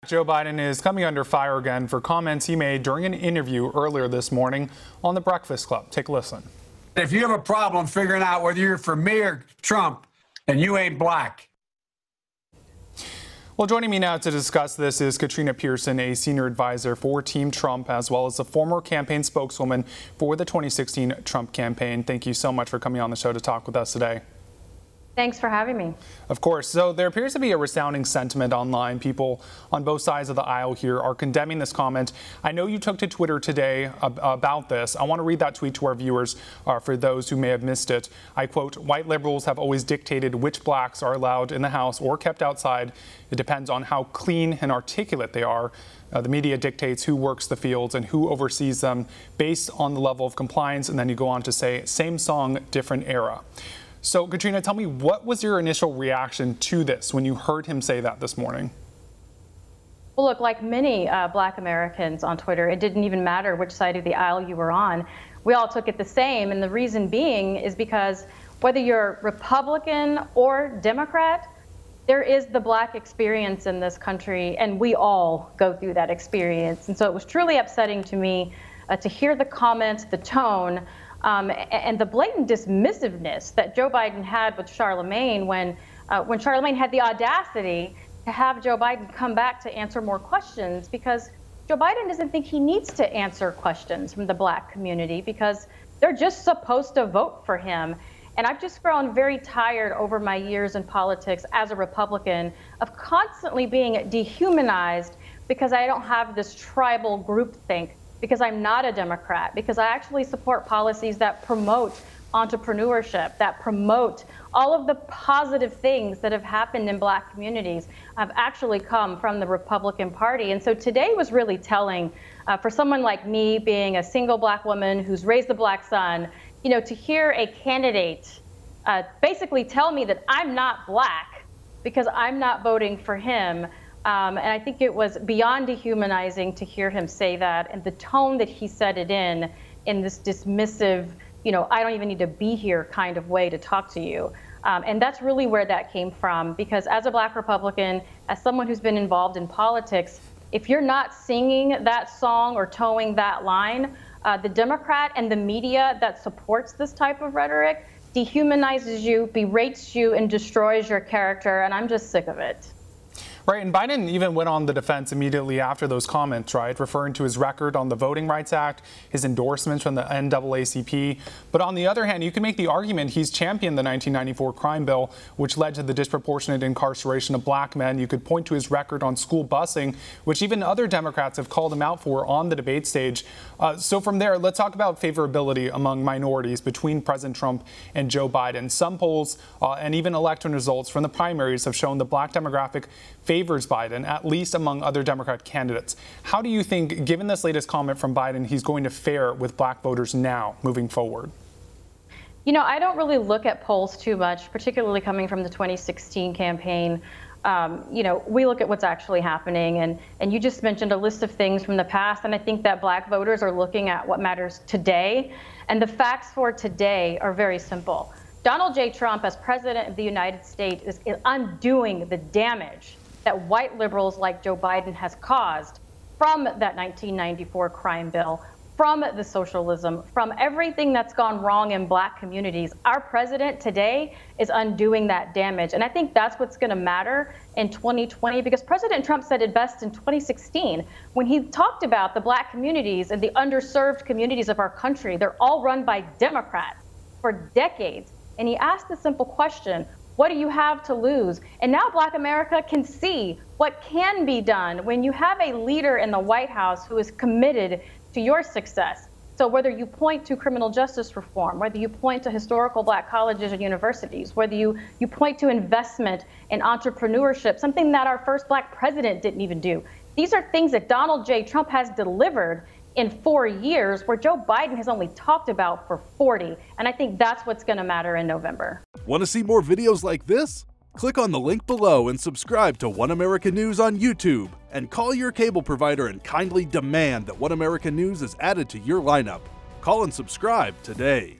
Joe Biden is coming under fire again for comments he made during an interview earlier this morning on The Breakfast Club. Take a listen. If you have a problem figuring out whether you're for me or Trump, and you ain't black. Well, joining me now to discuss this is Katrina Pierson, a senior advisor for Team Trump, as well as a former campaign spokeswoman for the 2016 Trump campaign. Thank you so much for coming on the show to talk with us today. Thanks for having me. Of course. So there appears to be a resounding sentiment online. People on both sides of the aisle here are condemning this comment. I know you took to Twitter today about this. I want to read that tweet to our viewers for those who may have missed it. I quote, "White liberals have always dictated which blacks are allowed in the House or kept outside. It depends on how clean and articulate they are. The media dictates who works the fields and who oversees them based on the level of compliance." And then you go on to say, same song, different era. So, Katrina, tell me, what was your initial reaction to this when you heard him say that this morning? Well, look, like many Black Americans on Twitter, it didn't even matter which side of the aisle you were on. We all took it the same. And the reason being is because whether you're Republican or Democrat, there is the Black experience in this country, and we all go through that experience. And so it was truly upsetting to me to hear the comments, the tone, and the blatant dismissiveness that Joe Biden had with Charlemagne when Charlemagne had the audacity to have Joe Biden come back to answer more questions, because Joe Biden doesn't think he needs to answer questions from the Black community because they're just supposed to vote for him. And I've just grown very tired over my years in politics as a Republican of constantly being dehumanized because I don't have this tribal groupthink, because I'm not a Democrat, because I actually support policies that promote entrepreneurship, that promote all of the positive things that have happened in Black communities have actually come from the Republican Party. And so today was really telling for someone like me, being a single Black woman who's raised a Black son, you know, to hear a candidate basically tell me that I'm not Black because I'm not voting for him. And I think it was beyond dehumanizing to hear him say that, and the tone that he said it in this dismissive, you know, I don't even need to be here kind of way to talk to you. And that's really where that came from, because as a Black Republican, as someone who's been involved in politics, if you're not singing that song or towing that line, the Democrat and the media that supports this type of rhetoric dehumanizes you, berates you, and destroys your character, and I'm just sick of it. Right, and Biden even went on the defense immediately after those comments, right, referring to his record on the Voting Rights Act, his endorsements from the NAACP. But on the other hand, you can make the argument he's championed the 1994 crime bill, which led to the disproportionate incarceration of Black men. You could point to his record on school busing, which even other Democrats have called him out for on the debate stage. So from there, let's talk about favorability among minorities between President Trump and Joe Biden. Some polls and even election results from the primaries have shown the Black demographic favors Biden, at least among other Democrat candidates. How do you think, given this latest comment from Biden, he's going to fare with Black voters now, moving forward? You know, I don't really look at polls too much, particularly coming from the 2016 campaign. You know, we look at what's actually happening, and you just mentioned a list of things from the past, and I think that Black voters are looking at what matters today, and the facts for today are very simple. Donald J. Trump, as President of the United States, is undoing the damage that white liberals like Joe Biden has caused from that 1994 crime bill, from the socialism, from everything that's gone wrong in Black communities. Our president today is undoing that damage. And I think that's what's going to matter in 2020, because President Trump said it best in 2016 when he talked about the Black communities and the underserved communities of our country. They're all run by Democrats for decades. And he asked the simple question, what do you have to lose? And now Black America can see what can be done when you have a leader in the White House who is committed to your success. So whether you point to criminal justice reform, whether you point to historical Black colleges and universities, whether you point to investment in entrepreneurship, something that our first Black president didn't even do. These are things that Donald J. Trump has delivered in 4 years, where Joe Biden has only talked about for 40. And I think that's what's going to matter in November. Want to see more videos like this? Click on the link below and subscribe to One American News on YouTube. And call your cable provider and kindly demand that One American News is added to your lineup. Call and subscribe today.